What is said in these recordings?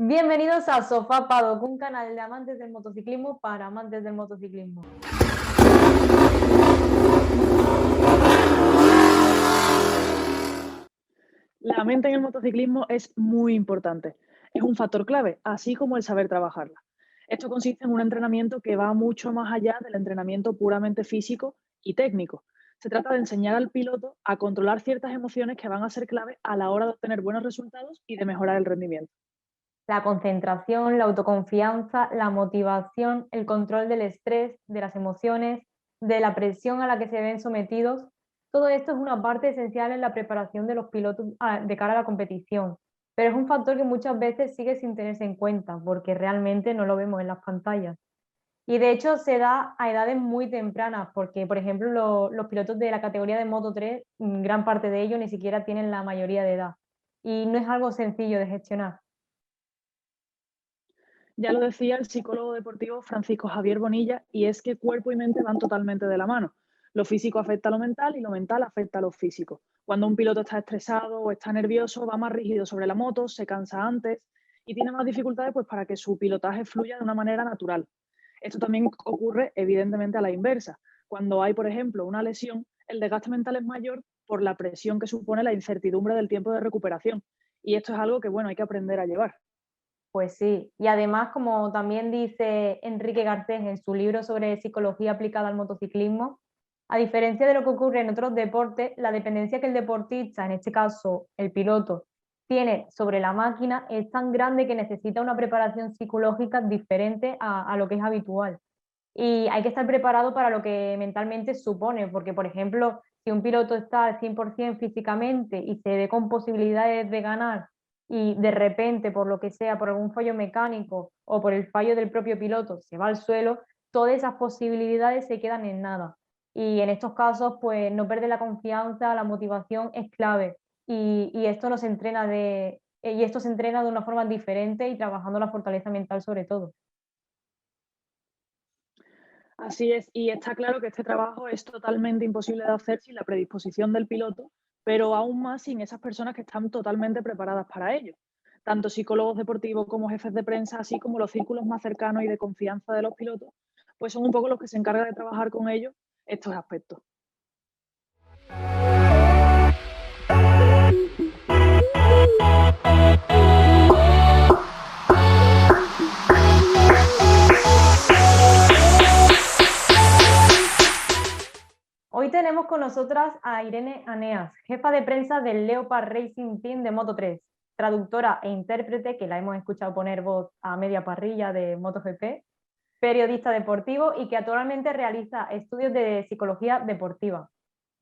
Bienvenidos a Sofá Paddock, un canal de amantes del motociclismo para amantes del motociclismo. La mente en el motociclismo es muy importante. Es un factor clave, así como el saber trabajarla. Esto consiste en un entrenamiento que va mucho más allá del entrenamiento puramente físico y técnico. Se trata de enseñar al piloto a controlar ciertas emociones que van a ser clave a la hora de obtener buenos resultados y de mejorar el rendimiento. La concentración, la autoconfianza, la motivación, el control del estrés, de las emociones, de la presión a la que se ven sometidos, todo esto es una parte esencial en la preparación de los pilotos de cara a la competición, pero es un factor que muchas veces sigue sin tenerse en cuenta porque realmente no lo vemos en las pantallas. Y de hecho se da a edades muy tempranas, porque por ejemplo los pilotos de la categoría de Moto 3, gran parte de ellos ni siquiera tienen la mayoría de edad. Y no es algo sencillo de gestionar. Ya lo decía el psicólogo deportivo Francisco Javier Bonilla, y es que cuerpo y mente van totalmente de la mano. Lo físico afecta a lo mental y lo mental afecta a lo físico. Cuando un piloto está estresado o está nervioso, va más rígido sobre la moto, se cansa antes y tiene más dificultades pues, para que su pilotaje fluya de una manera natural. Esto también ocurre evidentemente a la inversa. Cuando hay, por ejemplo, una lesión, el desgaste mental es mayor por la presión que supone la incertidumbre del tiempo de recuperación. Y esto es algo que, bueno, hay que aprender a llevar. Pues sí, y además, como también dice Enrique Garcés en su libro sobre psicología aplicada al motociclismo, a diferencia de lo que ocurre en otros deportes, la dependencia que el deportista, en este caso el piloto, tiene sobre la máquina es tan grande que necesita una preparación psicológica diferente a lo que es habitual. Y hay que estar preparado para lo que mentalmente supone, porque, por ejemplo, si un piloto está al 100% físicamente y se ve con posibilidades de ganar y de repente, por lo que sea, por algún fallo mecánico o por el fallo del propio piloto, se va al suelo, todas esas posibilidades se quedan en nada. Y en estos casos, pues no perder la confianza, la motivación es clave. Y esto nos entrena y esto se entrena de una forma diferente y trabajando la fortaleza mental sobre todo. Así es, y está claro que este trabajo es totalmente imposible de hacer sin la predisposición del piloto, pero aún más sin esas personas que están totalmente preparadas para ello. Tanto psicólogos deportivos como jefes de prensa, así como los círculos más cercanos y de confianza de los pilotos, pues son un poco los que se encargan de trabajar con ellos estos aspectos. Hoy tenemos con nosotras a Irene Aneas, jefa de prensa del Leopard Racing Team de Moto 3, traductora e intérprete, que la hemos escuchado poner voz a media parrilla de MotoGP, periodista deportivo y que actualmente realiza estudios de psicología deportiva.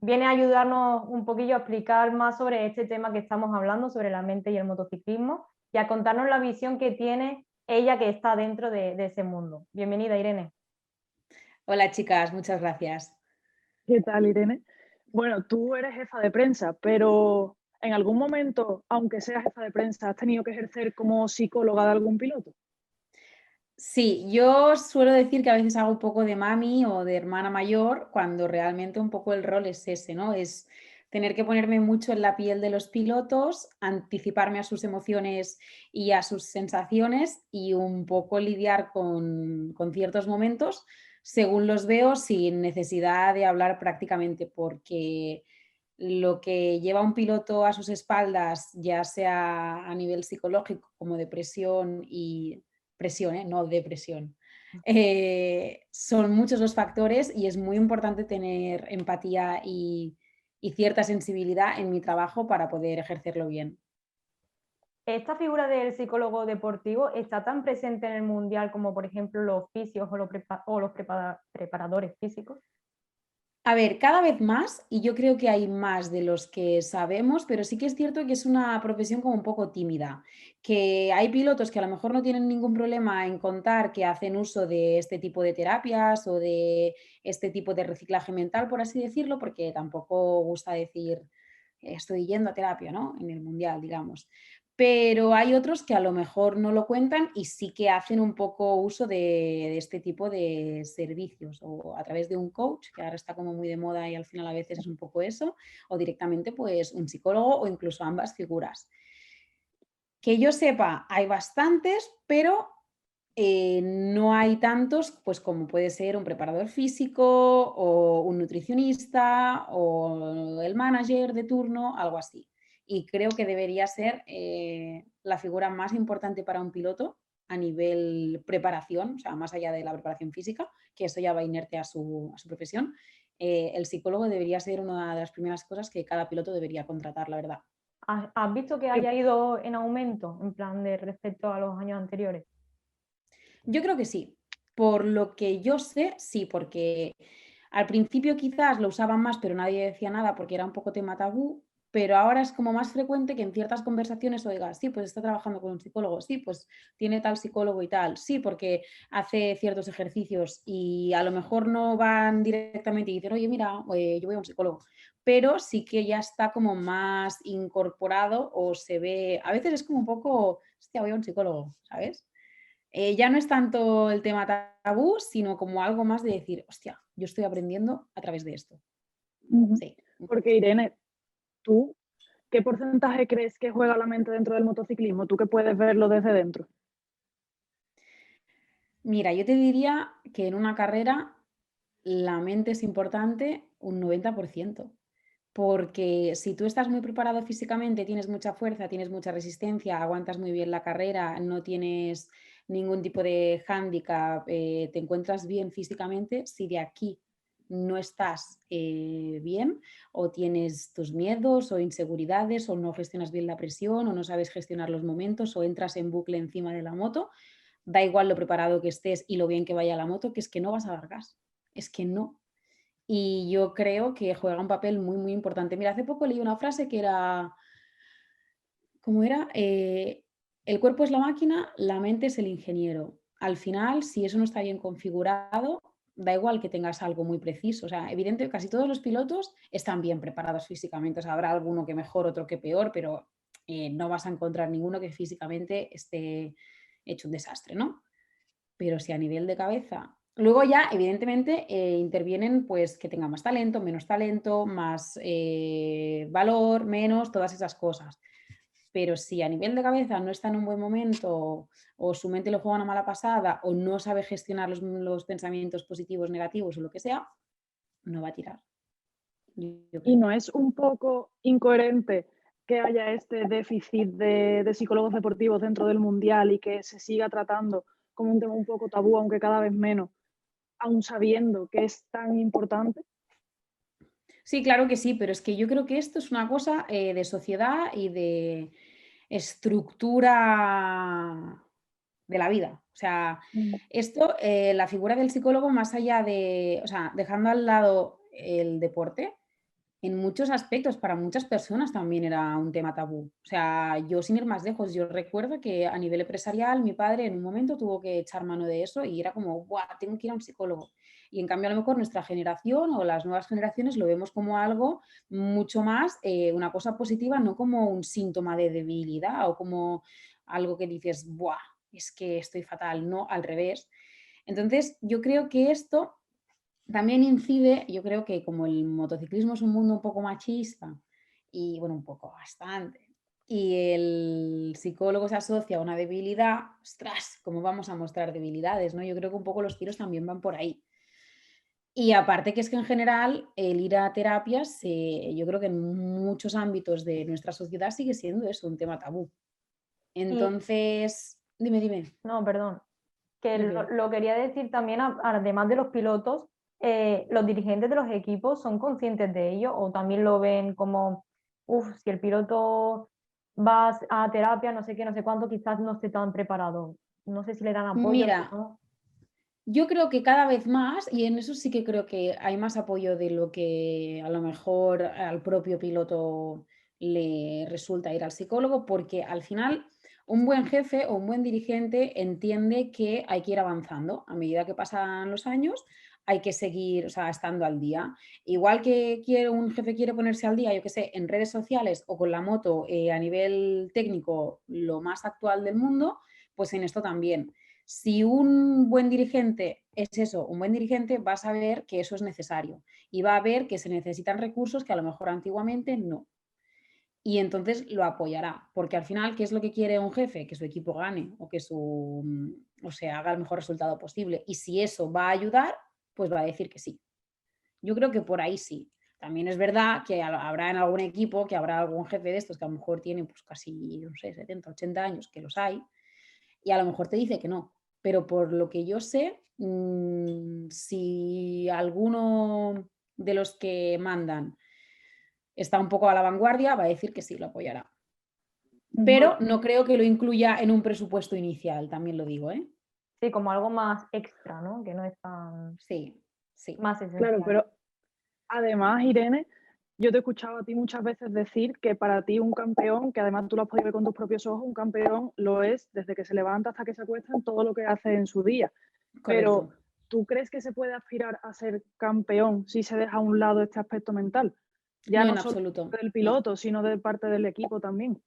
Viene a ayudarnos un poquillo a explicar más sobre este tema que estamos hablando, sobre la mente y el motociclismo, y a contarnos la visión que tiene ella que está dentro de ese mundo. Bienvenida, Irene. Hola chicas, muchas gracias. ¿Qué tal, Irene? Bueno, tú eres jefa de prensa, pero en algún momento, aunque seas jefa de prensa, ¿has tenido que ejercer como psicóloga de algún piloto? Sí, yo suelo decir que a veces hago un poco de mami o de hermana mayor cuando realmente un poco el rol es ese, ¿no? Es tener que ponerme mucho en la piel de los pilotos, anticiparme a sus emociones y a sus sensaciones y un poco lidiar con ciertos momentos según los veo sin necesidad de hablar prácticamente porque lo que lleva un piloto a sus espaldas, ya sea a nivel psicológico como depresión y presión, no depresión. Son muchos los factores y es muy importante tener empatía y cierta sensibilidad en mi trabajo para poder ejercerlo bien. ¿Esta figura del psicólogo deportivo está tan presente en el mundial como, por ejemplo, los fisios o los preparadores físicos? A ver, cada vez más, y yo creo que hay más de los que sabemos, pero sí que es cierto que es una profesión como un poco tímida, que hay pilotos que a lo mejor no tienen ningún problema en contar que hacen uso de este tipo de terapias o de este tipo de reciclaje mental, por así decirlo, porque tampoco gusta decir estoy yendo a terapia, ¿no? En el mundial, digamos. Pero hay otros que a lo mejor no lo cuentan y sí que hacen un poco uso de este tipo de servicios o a través de un coach, que ahora está como muy de moda y al final a veces es un poco eso, o directamente pues un psicólogo o incluso ambas figuras. Que yo sepa, hay bastantes, pero no hay tantos, pues como puede ser un preparador físico o un nutricionista o el manager de turno, algo así. Y creo que debería ser la figura más importante para un piloto a nivel preparación, o sea, más allá de la preparación física, que eso ya va inerte a su profesión. El psicólogo debería ser una de las primeras cosas que cada piloto debería contratar, la verdad. ¿Has visto que haya ido en aumento, en plan de respecto a los años anteriores? Yo creo que sí. Por lo que yo sé, sí, porque al principio quizás lo usaban más, pero nadie decía nada porque era un poco tema tabú, pero ahora es como más frecuente que en ciertas conversaciones oigas, sí, pues está trabajando con un psicólogo, sí, pues tiene tal psicólogo y tal, sí, porque hace ciertos ejercicios y a lo mejor no van directamente y dicen, oye, mira, yo voy a un psicólogo, pero sí que ya está como más incorporado o se ve, a veces es como un poco, hostia, voy a un psicólogo, ¿sabes? Ya no es tanto el tema tabú, sino como algo más de decir, hostia, yo estoy aprendiendo a través de esto. Ujú. Sí. Porque Irene, ¿tú qué porcentaje crees que juega la mente dentro del motociclismo? Tú que puedes verlo desde dentro. Mira, yo te diría que en una carrera la mente es importante un 90%, porque si tú estás muy preparado físicamente, tienes mucha fuerza, tienes mucha resistencia, aguantas muy bien la carrera, no tienes ningún tipo de hándicap, te encuentras bien físicamente, si de aquí no estás bien o tienes tus miedos o inseguridades o no gestionas bien la presión o no sabes gestionar los momentos o entras en bucle encima de la moto, da igual lo preparado que estés y lo bien que vaya la moto, que es que no vas a dar gas, es que no. Y yo creo que juega un papel muy, muy importante. Mira, hace poco leí una frase que era, ¿cómo era? El cuerpo es la máquina, la mente es el ingeniero. Al final, si eso no está bien configurado, da igual que tengas algo muy preciso. O sea, evidente, casi todos los pilotos están bien preparados físicamente. O sea, habrá alguno que mejor, otro que peor, pero no vas a encontrar ninguno que físicamente esté hecho un desastre, ¿no? Pero si a nivel de cabeza. Luego ya, evidentemente, intervienen pues que tenga más talento, más valor, menos, todas esas cosas. Pero si a nivel de cabeza no está en un buen momento o su mente le juega una mala pasada o no sabe gestionar los pensamientos positivos, negativos o lo que sea, no va a tirar. Yo ¿Y creo. no es un poco incoherente que haya este déficit de psicólogos deportivos dentro del mundial y que se siga tratando como un tema un poco tabú, aunque cada vez menos, aun sabiendo que es tan importante? Sí, claro que sí, pero es que yo creo que esto es una cosa de sociedad y de estructura de la vida. O sea, Mm. esto, la figura del psicólogo, más allá de, o sea, dejando al lado el deporte, en muchos aspectos, para muchas personas también era un tema tabú. O sea, yo sin ir más lejos, yo recuerdo que a nivel empresarial mi padre en un momento tuvo que echar mano de eso y era como, ¡buah, tengo que ir a un psicólogo! Y en cambio a lo mejor nuestra generación o las nuevas generaciones lo vemos como algo mucho más, una cosa positiva, no como un síntoma de debilidad o como algo que dices, ¡buah, es que estoy fatal! No, al revés. Entonces, yo creo que esto también incide, yo creo que como el motociclismo es un mundo un poco machista y bueno, un poco bastante, y el psicólogo se asocia a una debilidad, ostras, ¿cómo vamos a mostrar debilidades, no? Yo creo que un poco los tiros también van por ahí. Y aparte que es que en general el ir a terapias, yo creo que en muchos ámbitos de nuestra sociedad sigue siendo eso, un tema tabú. Y Entonces, dime, dime. no, perdón, que Tranquila. lo quería decir también, además de los pilotos, los dirigentes de los equipos son conscientes de ello o también lo ven como, uff, si el piloto va a terapia, no sé qué, no sé cuánto, quizás no esté tan preparado. No sé si le dan apoyo, si Mira, no. yo creo que cada vez más, y en eso sí que creo que hay más apoyo de lo que a lo mejor al propio piloto le resulta ir al psicólogo, porque al final un buen jefe o un buen dirigente entiende que hay que ir avanzando. A medida que pasan los años, hay que seguir, o sea, estando al día. Igual que un jefe quiere ponerse al día, yo qué sé, en redes sociales o con la moto a nivel técnico lo más actual del mundo, pues en esto también. Si un buen dirigente es eso, un buen dirigente va a saber que eso es necesario y va a ver que se necesitan recursos que a lo mejor antiguamente no. y entonces lo apoyará, porque al final, ¿qué es lo que quiere un jefe? Que su equipo gane o que o sea, haga el mejor resultado posible. Y si eso va a ayudar, pues va a decir que sí. Yo creo que por ahí sí. También es verdad que habrá en algún equipo, que habrá algún jefe de estos que a lo mejor tiene pues casi, no sé, 70, 80 años, que los hay, y a lo mejor te dice que no. Pero por lo que yo sé, si alguno de los que mandan está un poco a la vanguardia, va a decir que sí, lo apoyará. Pero no creo que lo incluya en un presupuesto inicial, también lo digo, ¿eh? Sí, como algo más extra, ¿no? Que no es tan Sí, sí. más esencial. Claro, pero además, Irene, yo te he escuchado a ti muchas veces decir que para ti un campeón, que además tú lo has podido ver con tus propios ojos, un campeón lo es desde que se levanta hasta que se acuesta en todo lo que hace en su día. Pero, Correcto. ¿tú crees que se puede aspirar a ser campeón si se deja a un lado este aspecto mental? Ya No, no en solo absoluto. del No. piloto, sino de parte del equipo también.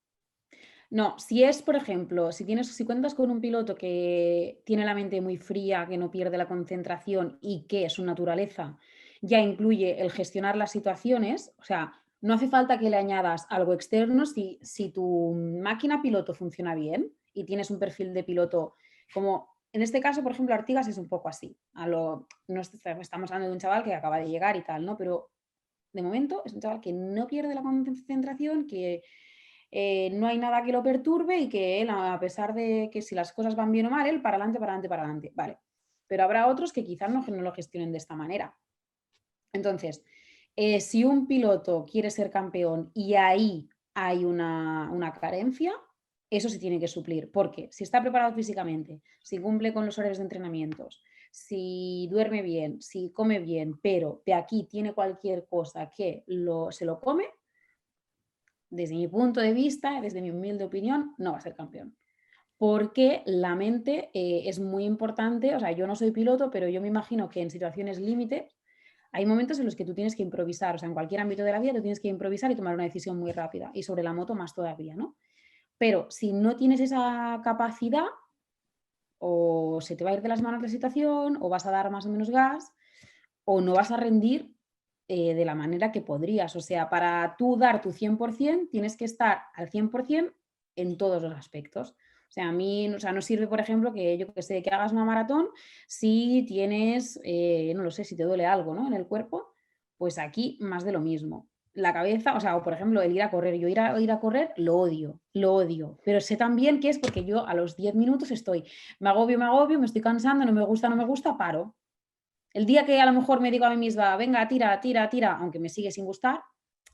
No, si es, por ejemplo, si cuentas con un piloto que tiene la mente muy fría, que no pierde la concentración y que su naturaleza ya incluye el gestionar las situaciones, o sea, no hace falta que le añadas algo externo si tu máquina piloto funciona bien y tienes un perfil de piloto como, en este caso, por ejemplo, Artigas es un poco así. No estamos hablando de un chaval que acaba de llegar y tal, ¿no? Pero de momento es un chaval que no pierde la concentración, que no hay nada que lo perturbe y que él, a pesar de que si las cosas van bien o mal, él para adelante, para adelante, para adelante. Vale. Pero habrá otros que quizás no lo gestionen de esta manera. Entonces, si un piloto quiere ser campeón y ahí hay una carencia, eso se tiene que suplir. Porque si está preparado físicamente, si cumple con los horarios de entrenamientos, si duerme bien, si come bien, pero de aquí tiene cualquier cosa que se lo come, desde mi punto de vista, desde mi humilde opinión, no va a ser campeón. Porque la mente es muy importante, o sea, yo no soy piloto, pero yo me imagino que en situaciones límite hay momentos en los que tú tienes que improvisar, o sea, en cualquier ámbito de la vida tú tienes que improvisar y tomar una decisión muy rápida, y sobre la moto más todavía, ¿no? Pero si no tienes esa capacidad, o se te va a ir de las manos la situación, o vas a dar más o menos gas, o no vas a rendir de la manera que podrías. O sea, para tú dar tu 100%, tienes que estar al 100% en todos los aspectos. O sea, a mí, o sea, no sirve, por ejemplo, que yo que sé, que hagas una maratón si tienes, no lo sé, si te duele algo, ¿no? En el cuerpo, pues aquí más de lo mismo. La cabeza, o sea, o por ejemplo, el ir a correr. Yo ir a correr lo odio, pero sé también que es porque yo a los 10 minutos me agobio, me estoy cansando, no me gusta, paro. El día que a lo mejor me digo a mí misma, venga, tira, tira, tira, aunque me sigue sin gustar,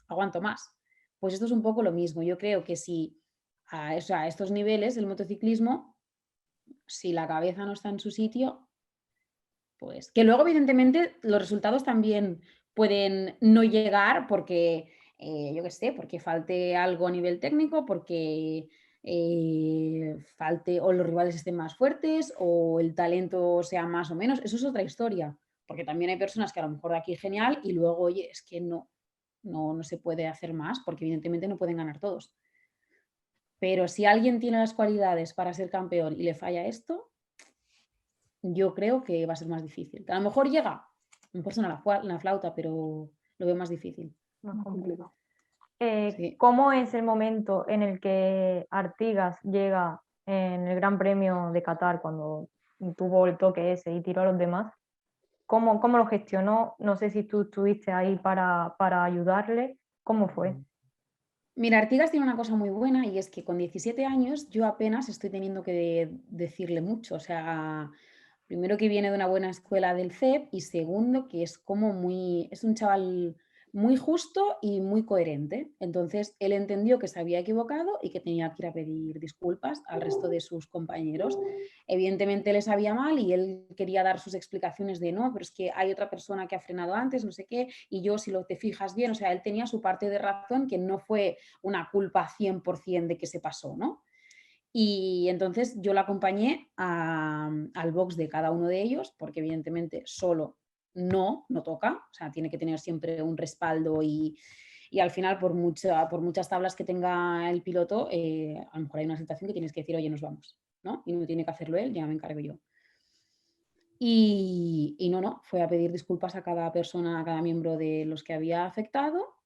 aguanto más. Pues esto es un poco lo mismo. Yo creo que si a estos niveles del motociclismo, si la cabeza no está en su sitio, pues que luego evidentemente los resultados también pueden no llegar porque, yo qué sé, porque falte algo a nivel técnico, porque falte o los rivales estén más fuertes o el talento sea más o menos. Eso es otra historia, porque también hay personas que a lo mejor de aquí genial y luego, oye, es que no se puede hacer más porque evidentemente no pueden ganar todos. Pero si alguien tiene las cualidades para ser campeón y le falla esto, yo creo que va a ser más difícil. Que a lo mejor llega, a lo mejor suena la flauta, pero lo veo más difícil. Más complicado. Sí. ¿Cómo es el momento en el que Artigas llega en el Gran Premio de Qatar cuando tuvo el toque ese y tiró a los demás? ¿Cómo lo gestionó? No sé si tú estuviste ahí para ayudarle. ¿Cómo fue? Mira, Artigas tiene una cosa muy buena y es que con 17 años yo apenas estoy teniendo que decirle mucho. O sea, primero que viene de una buena escuela del CEP y segundo que es es un chaval muy justo y muy coherente. Entonces él entendió que se había equivocado y que tenía que ir a pedir disculpas al resto de sus compañeros. Evidentemente le sabía mal y él quería dar sus explicaciones de no, pero es que hay otra persona que ha frenado antes, no sé qué, y yo si lo te fijas bien, o sea, él tenía su parte de razón que no fue una culpa 100% de que se pasó, ¿no? Y entonces yo la acompañé al box de cada uno de ellos, porque evidentemente solo no toca, o sea, tiene que tener siempre un respaldo y al final por muchas tablas que tenga el piloto, a lo mejor hay una situación que tienes que decir, oye, nos vamos, ¿no? Y no tiene que hacerlo él, ya me encargo yo. Y no, fue a pedir disculpas a cada persona, a cada miembro de los que había afectado,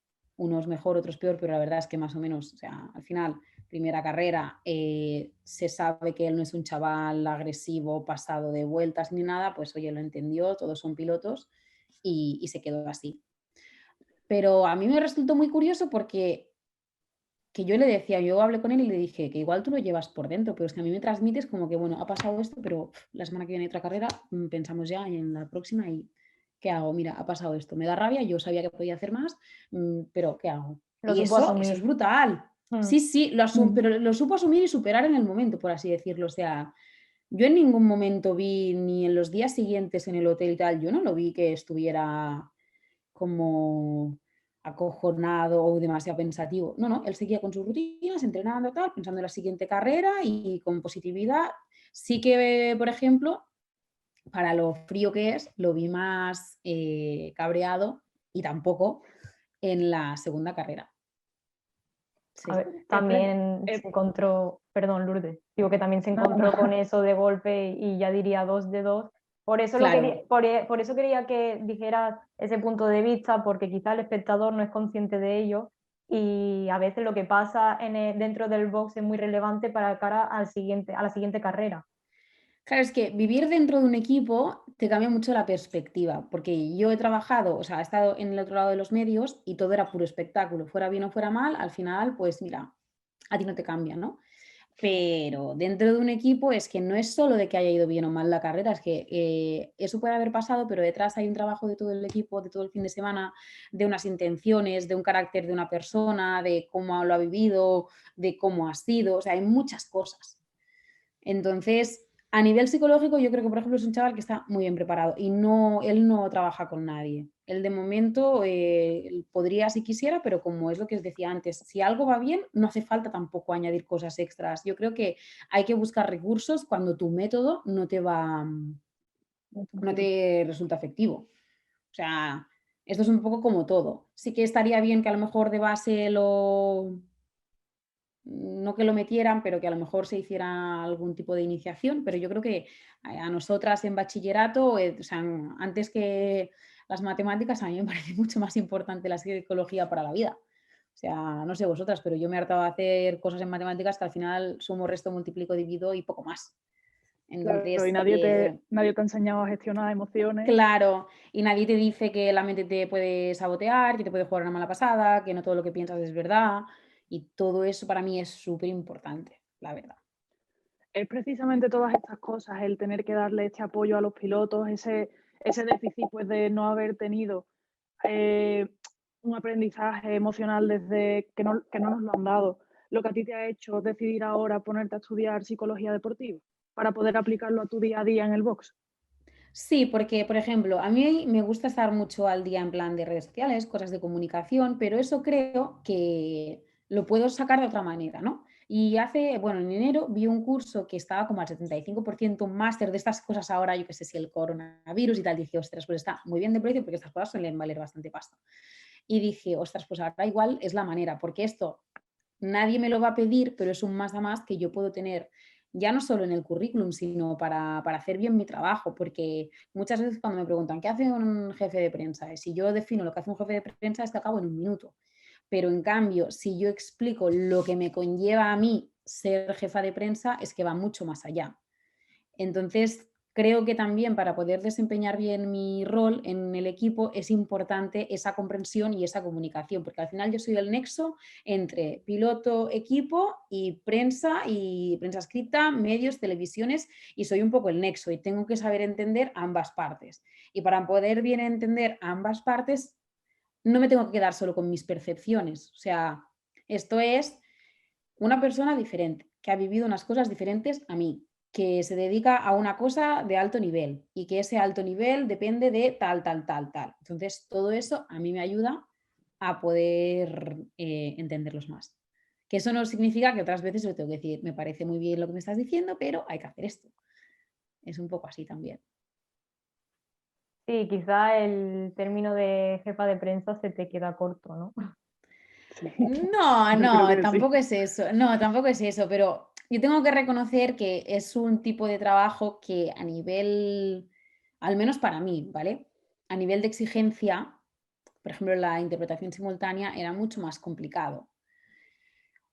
unos mejor, otros peor, pero la verdad es que más o menos, o sea, al final, primera carrera, se sabe que él no es un chaval agresivo, pasado de vueltas ni nada, pues oye, lo entendió, todos son pilotos y se quedó así. Pero a mí me resultó muy curioso porque que yo le decía, yo hablé con él y le dije que igual tú lo llevas por dentro, pero es que a mí me transmites como que, bueno, ha pasado esto, pero la semana que viene hay otra carrera, pensamos ya en la próxima y ¿qué hago? Mira, ha pasado esto, me da rabia, yo sabía que podía hacer más, pero ¿qué hago? Lo Y supo eso es asumir. brutal. Mm. Sí, sí, pero lo supo asumir y superar en el momento, por así decirlo. O sea, yo en ningún momento vi, ni en los días siguientes en el hotel y tal, yo no lo vi que estuviera como acojonado o demasiado pensativo. No, no, él seguía con sus rutinas, entrenando, tal, pensando en la siguiente carrera y con positividad. Sí que, por ejemplo, para lo frío que es, lo vi más cabreado y tampoco en la segunda carrera. Sí. A ver, también se encontró, perdón, Lourdes, digo que también se No, encontró no. con eso de golpe y ya diría 2 de 2. Por eso, Claro. por eso quería que dijeras ese punto de vista, porque quizá el espectador no es consciente de ello y a veces lo que pasa dentro del box es muy relevante para cara a la siguiente carrera. Claro, es que vivir dentro de un equipo te cambia mucho la perspectiva, porque yo he trabajado, o sea, he estado en el otro lado de los medios y todo era puro espectáculo, fuera bien o fuera mal, al final, pues mira, a ti no te cambia, ¿no? Pero dentro de un equipo es que no es solo de que haya ido bien o mal la carrera, es que eso puede haber pasado, pero detrás hay un trabajo de todo el equipo, de todo el fin de semana, de unas intenciones, de un carácter de una persona, de cómo lo ha vivido, de cómo ha sido, o sea, hay muchas cosas. Entonces, a nivel psicológico, yo creo que, por ejemplo, es un chaval que está muy bien preparado y no, él no trabaja con nadie. Él de momento podría si quisiera, pero como es lo que os decía antes, si algo va bien, no hace falta tampoco añadir cosas extras. Yo creo que hay que buscar recursos cuando tu método no te va, no te resulta efectivo. O sea, esto es un poco como todo. Sí que estaría bien que a lo mejor de base no que lo metieran, pero que a lo mejor se hiciera algún tipo de iniciación, pero yo creo que a nosotras en bachillerato, o sea, antes que las matemáticas, a mí me parece mucho más importante la psicología para la vida. O sea, no sé vosotras, pero yo me he hartado de hacer cosas en matemáticas que al final sumo, resto, multiplico, divido y poco más. Claro, y Entonces, nadie te ha enseñado a gestionar emociones. claro, y nadie te dice que la mente te puede sabotear, que te puede jugar una mala pasada, que no todo lo que piensas es verdad. Y todo eso para mí es súper importante, la verdad. Es precisamente todas estas cosas, el tener que darle este apoyo a los pilotos, ese déficit pues, de no haber tenido un aprendizaje emocional desde que no nos lo han dado. Lo que a ti te ha hecho decidir ahora ponerte a estudiar psicología deportiva para poder aplicarlo a tu día a día en el box. Sí, porque, por ejemplo, a mí me gusta estar mucho al día en plan de redes sociales, cosas de comunicación, pero eso creo que lo puedo sacar de otra manera, ¿no? Y bueno, en enero vi un curso que estaba como al 75%, un máster de estas cosas ahora, yo qué sé si el coronavirus y tal, dije, ostras, pues está muy bien de precio porque estas cosas suelen valer bastante pasta. Y dije, ostras, pues ahora igual es la manera, porque esto nadie me lo va a pedir, pero es un más a más que yo puedo tener ya no solo en el currículum, sino para hacer bien mi trabajo, porque muchas veces cuando me preguntan, ¿qué hace un jefe de prensa? Si yo defino lo que hace un jefe de prensa, es que acabo en un minuto. Pero en cambio, si yo explico lo que me conlleva a mí ser jefa de prensa, es que va mucho más allá. Entonces, creo que también para poder desempeñar bien mi rol en el equipo es importante esa comprensión y esa comunicación, porque al final yo soy el nexo entre piloto, equipo y prensa escrita, medios, televisiones, y soy un poco el nexo y tengo que saber entender ambas partes. Y para poder bien entender ambas partes, no me tengo que quedar solo con mis percepciones. O sea, esto es una persona diferente, que ha vivido unas cosas diferentes a mí, que se dedica a una cosa de alto nivel y que ese alto nivel depende de tal, tal, tal, tal. Entonces, todo eso a mí me ayuda a poder entenderlos más. Que eso no significa que otras veces le tengo que decir, me parece muy bien lo que me estás diciendo, pero hay que hacer esto. Es un poco así también. Sí, quizá el término de jefa de prensa se te queda corto, ¿no? Sí, No, yo creo no, que tampoco sí. es eso. No, tampoco es eso, pero yo tengo que reconocer que es un tipo de trabajo que a nivel, al menos para mí, ¿vale? A nivel de exigencia, por ejemplo, la interpretación simultánea era mucho más complicado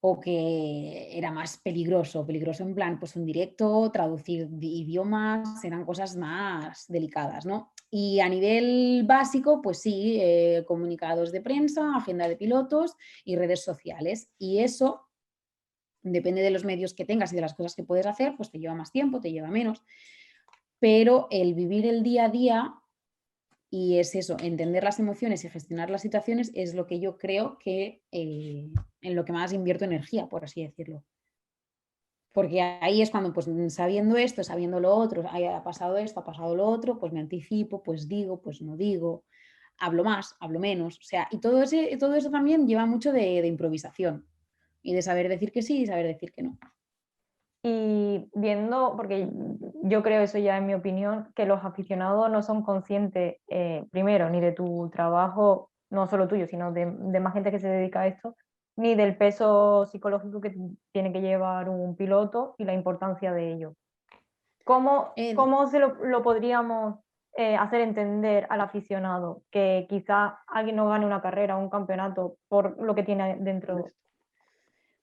o que era más peligroso, peligroso en plan, pues un directo, traducir idiomas, eran cosas más delicadas, ¿no? Y a nivel básico, pues sí, comunicados de prensa, agenda de pilotos y redes sociales. Y eso, depende de los medios que tengas y de las cosas que puedes hacer, pues te lleva más tiempo, te lleva menos. Pero el vivir el día a día y es eso, entender las emociones y gestionar las situaciones es lo que yo creo que en lo que más invierto energía, por así decirlo. Porque ahí es cuando, pues sabiendo esto, sabiendo lo otro, ha pasado esto, ha pasado lo otro, pues me anticipo, pues digo, pues no digo, hablo más, hablo menos. O sea, y todo eso también lleva mucho de improvisación y de saber decir que sí y saber decir que no. Y viendo, porque yo creo, eso ya en mi opinión, que los aficionados no son conscientes, primero, ni de tu trabajo, no solo tuyo, sino de más gente que se dedica a esto, ni del peso psicológico que tiene que llevar un piloto y la importancia de ello. ¿Cómo, Eh, cómo se lo podríamos hacer entender al aficionado que quizá alguien no gane una carrera o un campeonato por lo que tiene dentro?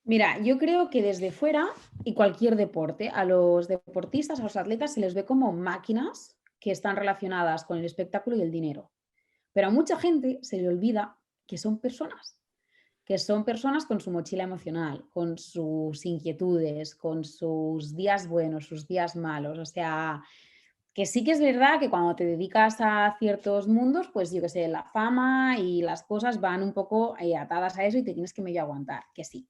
Mira, yo creo que desde fuera y cualquier deporte, a los deportistas, a los atletas se les ve como máquinas que están relacionadas con el espectáculo y el dinero. Pero a mucha gente se le olvida que son personas con su mochila emocional, con sus inquietudes, con sus días buenos, sus días malos. O sea, que sí que es verdad que cuando te dedicas a ciertos mundos, pues yo qué sé, la fama y las cosas van un poco atadas a eso y te tienes que medio aguantar, que sí.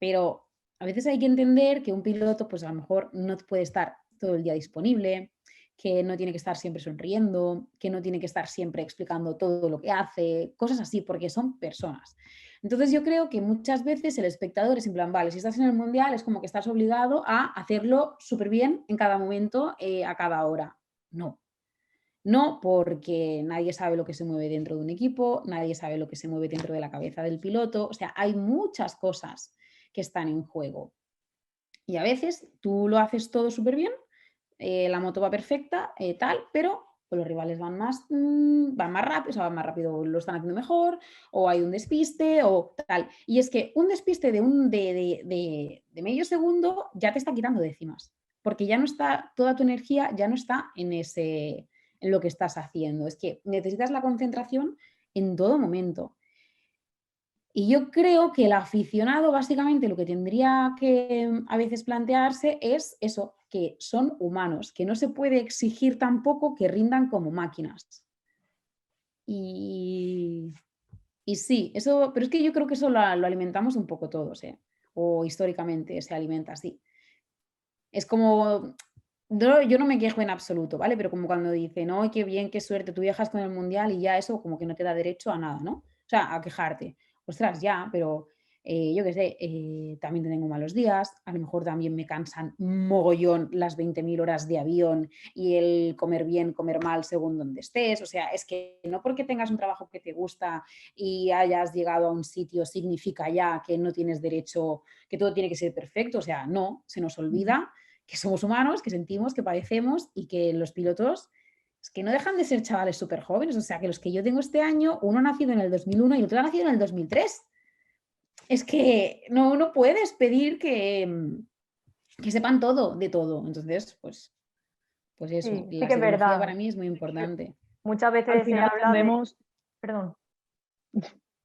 Pero a veces hay que entender que un piloto, pues a lo mejor no puede estar todo el día disponible, que no tiene que estar siempre sonriendo, que no tiene que estar siempre explicando todo lo que hace, cosas así, porque son personas. Entonces yo creo que muchas veces el espectador es en plan, vale, si estás en el mundial es como que estás obligado a hacerlo súper bien en cada momento, a cada hora. No, no, porque nadie sabe lo que se mueve dentro de un equipo, nadie sabe lo que se mueve dentro de la cabeza del piloto, o sea, hay muchas cosas que están en juego. Y a veces tú lo haces todo súper bien, la moto va perfecta, tal, pero pues los rivales van más rápido, o sea, van más rápido, lo están haciendo mejor, o hay un despiste, o tal. Y es que un despiste de medio segundo ya te está quitando décimas, porque ya no está, toda tu energía ya no está en lo que estás haciendo. Es que necesitas la concentración en todo momento. Y yo creo que el aficionado básicamente lo que tendría que a veces plantearse es eso, que son humanos, que no se puede exigir tampoco que rindan como máquinas. Y, y sí, eso, pero es que yo creo que eso lo alimentamos un poco todos, ¿eh? O históricamente se alimenta así. Es como, yo no me quejo en absoluto, ¿vale? Pero como cuando dicen, ¡ay, qué bien, qué suerte, tú viajas con el mundial y ya eso como que no te da derecho a nada, ¿no? O sea, a quejarte. Ostras, ya, pero yo qué sé, también tengo malos días, a lo mejor también me cansan mogollón las 20.000 horas de avión y el comer bien, comer mal según donde estés. O sea, es que no porque tengas un trabajo que te gusta y hayas llegado a un sitio significa ya que no tienes derecho, que todo tiene que ser perfecto. O sea, no, se nos olvida que somos humanos, que sentimos, que padecemos y que los pilotos es que no dejan de ser chavales súper jóvenes. O sea, que los que yo tengo este año, uno ha nacido en el 2001 y otro ha nacido en el 2003. Es que no puedes pedir que sepan todo de todo. Entonces, pues eso, Sí, sí la que es psicología verdad. para mí es muy importante. Muchas Al veces se final habla de... tendemos, Perdón.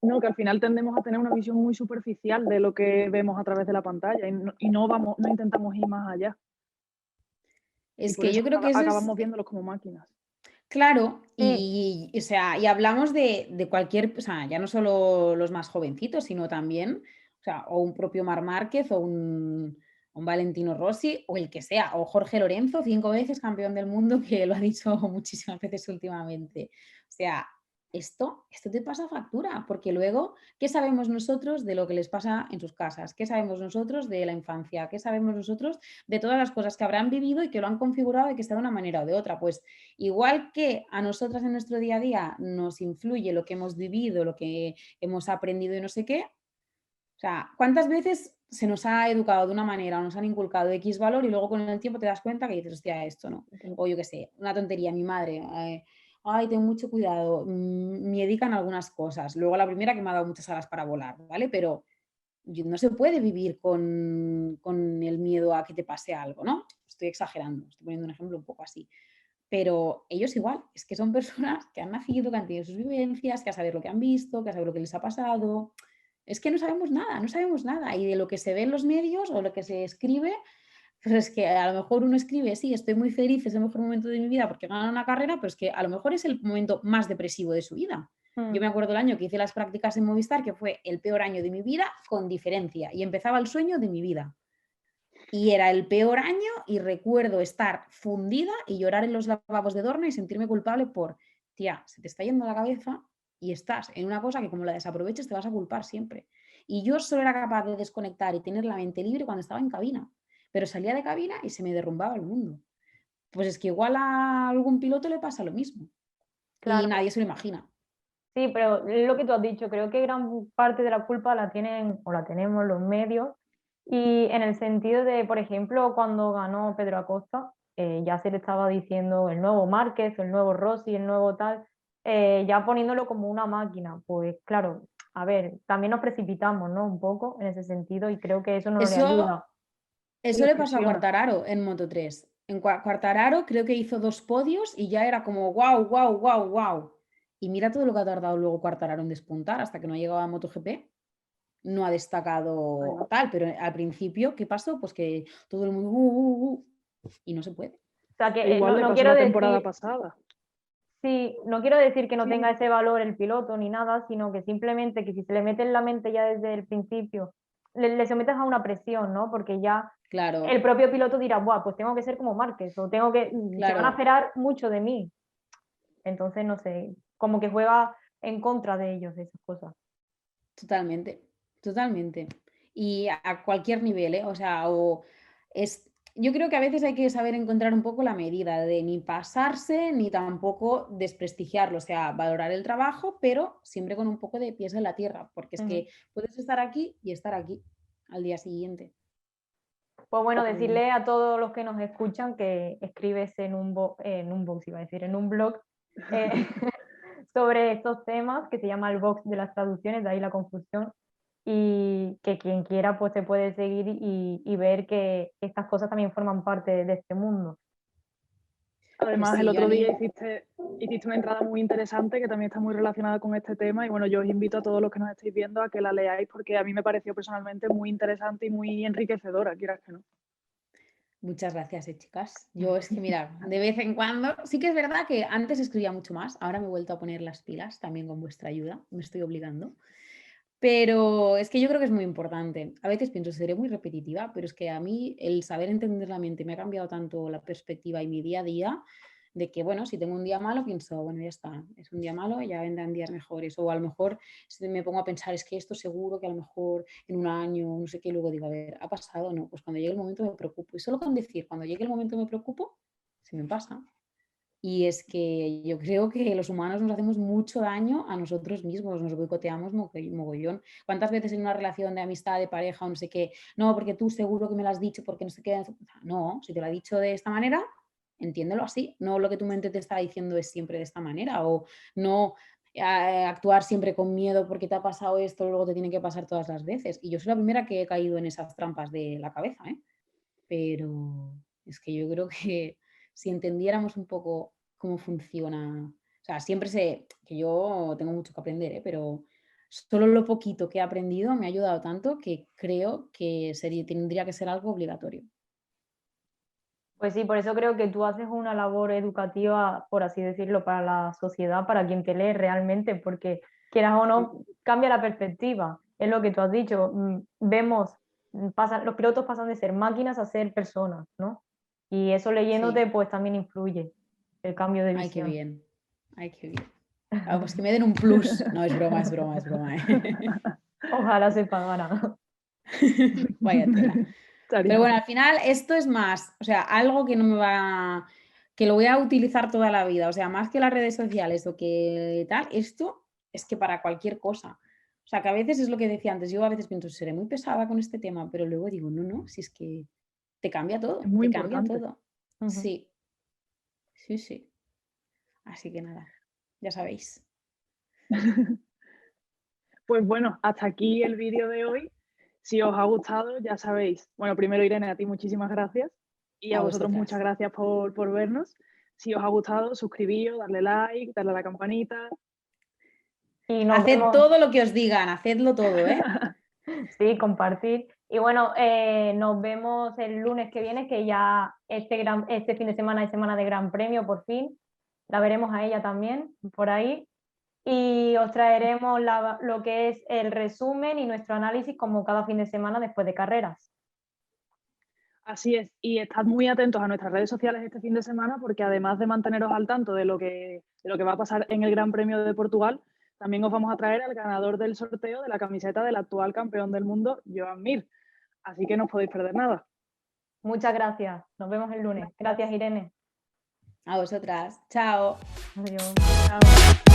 no, que al final tendemos a tener una visión muy superficial de lo que vemos a través de la pantalla y no vamos, no intentamos ir más allá. Y Es por que eso yo creo que eso es, acabamos viéndolos como máquinas. claro, Sí, y, o sea, y hablamos de cualquier, o sea, ya no solo los más jovencitos, sino también, o sea, o un propio Marc Márquez o un Valentino Rossi o el que sea, o Jorge Lorenzo, 5 veces campeón del mundo, que lo ha dicho muchísimas veces últimamente. O sea, esto te pasa factura, porque luego, ¿qué sabemos nosotros de lo que les pasa en sus casas? ¿Qué sabemos nosotros de la infancia? ¿Qué sabemos nosotros de todas las cosas que habrán vivido y que lo han configurado y que está de una manera o de otra? Pues igual que a nosotras en nuestro día a día nos influye lo que hemos vivido, lo que hemos aprendido y no sé qué, o sea, ¿cuántas veces se nos ha educado de una manera o nos han inculcado X valor y luego con el tiempo te das cuenta que dices, hostia, esto no? O yo qué sé, una tontería, mi madre, ay, ten mucho cuidado, miedican algunas cosas. Luego la primera que me ha dado muchas alas para volar, ¿vale? Pero no se puede vivir con el miedo a que te pase algo, ¿no? Estoy exagerando, estoy poniendo un ejemplo un poco así. Pero ellos igual, es que son personas que han nacido, que han tenido sus vivencias, que a saber lo que han visto, que a saber lo que les ha pasado. Es que no sabemos nada, no sabemos nada. Y de lo que se ve en los medios o lo que se escribe, pues es que a lo mejor uno escribe, sí, estoy muy feliz, es el mejor momento de mi vida porque gana una carrera, pero es que a lo mejor es el momento más depresivo de su vida. Yo me acuerdo el año que hice las prácticas en Movistar, que fue el peor año de mi vida con diferencia, y empezaba el sueño de mi vida. Y era el peor año y recuerdo estar fundida y llorar en los lavabos de Dorna y sentirme culpable por, tía, se te está yendo la cabeza y estás en una cosa que como la desaproveches te vas a culpar siempre. Y yo solo era capaz de desconectar y tener la mente libre cuando estaba en cabina, pero salía de cabina y se me derrumbaba el mundo. Pues es que igual a algún piloto le pasa lo mismo y Claro. nadie se lo imagina. Sí, pero es lo que tú has dicho, creo que gran parte de la culpa la tienen o la tenemos los medios y en el sentido de, por ejemplo, cuando ganó Pedro Acosta, ya se le estaba diciendo el nuevo Márquez, el nuevo Rossi, el nuevo tal, ya poniéndolo como una máquina, pues claro, a ver, también nos precipitamos, ¿no? Un poco en ese sentido y creo que eso no le Eso, ayuda. eso Les le pasó a presiona. Quartararo en Moto3. En Quartararo creo que hizo 2 podios y ya era como wow, wow, wow, wow. Y mira todo lo que ha tardado luego Quartararo en despuntar hasta que no ha llegado a MotoGP. No ha Ahí destacado va. tal, pero al principio, ¿qué pasó? Pues que todo el mundo y no se puede. O sea, que Igual no, le no pasó quiero la temporada decir, pasada. sí, no quiero decir que no Sí, tenga ese valor el piloto ni nada, sino que simplemente que si se le mete en la mente ya desde el principio, le sometes a una presión, ¿no? Porque ya el Claro, propio piloto dirá, buah, pues tengo que ser como Márquez, o tengo que, se van a claro, esperar mucho de mí. Entonces, no sé, como que juega en contra de ellos esas cosas. totalmente, totalmente. Y a cualquier nivel, ¿eh? O sea, o es, yo creo que a veces hay que saber encontrar un poco la medida de ni pasarse ni tampoco desprestigiarlo, o sea, valorar el trabajo, pero siempre con un poco de pies en la tierra, porque es Ujú. que puedes estar aquí y estar aquí al día siguiente. Pues bueno, decirle Totalmente. a todos los que nos escuchan que escribes en un box, iba a decir, en un blog eh, sobre estos temas que se llama el box de las traducciones, de ahí la confusión, y que quien quiera pues te puede seguir y ver que estas cosas también forman parte de este mundo. Pues Además, el sí, yo otro día animo. hiciste una entrada muy interesante que también está muy relacionada con este tema y bueno, yo os invito a todos los que nos estéis viendo a que la leáis porque a mí me pareció personalmente muy interesante y muy enriquecedora, quieras que no. Muchas gracias, chicas. Yo es que, mira, de vez en cuando, sí que es verdad que antes escribía mucho más, ahora me he vuelto a poner las pilas también con vuestra ayuda, me estoy obligando. Pero es que yo creo que es muy importante. A veces pienso, seré muy repetitiva, pero es que a mí el saber entender la mente me ha cambiado tanto la perspectiva y mi día a día, de que, bueno, si tengo un día malo, pienso, bueno, ya está, es un día malo, ya vendrán días mejores. O a lo mejor si me pongo a pensar, es que esto seguro que a lo mejor en un año, no sé qué, luego digo, a ver, ¿ha pasado? No, pues cuando llegue el momento me preocupo. Y solo con decir, cuando llegue el momento me preocupo, se me pasa. Y es que yo creo que los humanos nos hacemos mucho daño a nosotros mismos, nos boicoteamos mogollón. ¿Cuántas veces en una relación de amistad, de pareja o no sé qué, no, porque tú seguro que me lo has dicho, porque no sé qué? No, si te lo ha dicho de esta manera, entiéndelo así. No lo que tu mente te está diciendo es siempre de esta manera o no actuar siempre con miedo porque te ha pasado esto, luego te tiene que pasar todas las veces. Y yo soy la primera que he caído en esas trampas de la cabeza, ¿eh? Pero es que yo creo que si entendiéramos un poco cómo funciona, o sea, siempre sé que yo tengo mucho que aprender, ¿eh? Pero solo lo poquito que he aprendido me ha ayudado tanto que creo que tendría que ser algo obligatorio. Pues sí, por eso creo que tú haces una labor educativa, por así decirlo, para la sociedad, para quien te lee realmente, porque quieras o no, cambia la perspectiva. Es lo que tú has dicho. Vemos, los pilotos pasan de ser máquinas a ser personas, ¿no? Y eso Sí, leyéndote, pues también influye el cambio de ay, qué visión. bien, ay, qué bien. Ah, pues que me den un plus. No, es broma, es broma, es broma, ¿eh? Ojalá se pagara. Vaya tela. Pero Estaría bueno, al final esto es más, o sea, algo que no me va, que lo voy a utilizar toda la vida, o sea, más que las redes sociales o que tal, esto es que para cualquier cosa. O sea, que a veces es lo que decía antes, yo a veces pienso, seré muy pesada con este tema, pero luego digo, no, no, si es que te cambia es todo, muy te cambia importante. todo. Ujú. Sí, sí, sí. Así que nada, ya sabéis. Pues bueno, hasta aquí el vídeo de hoy. Si os ha gustado, ya sabéis. Bueno, primero Irene, a ti muchísimas gracias. Y a vosotros muchas gracias por vernos. Si os ha gustado, suscribíos, darle like, darle a la campanita. Y Haced todo lo que os digan, hacedlo todo, ¿eh? Sí, compartir. Y bueno, nos vemos el lunes que viene, que ya este fin de semana es semana de Gran Premio, por fin. La veremos a ella también, por ahí. Y os traeremos lo que es el resumen y nuestro análisis como cada fin de semana después de carreras. Así es, y estad muy atentos a nuestras redes sociales este fin de semana porque además de manteneros al tanto de lo que va a pasar en el Gran Premio de Portugal, también os vamos a traer al ganador del sorteo de la camiseta del actual campeón del mundo, Joan Mir. Así que no os podéis perder nada. Muchas gracias. Nos vemos el lunes. Gracias, Irene. A vosotras. Chao. Adiós. Chao.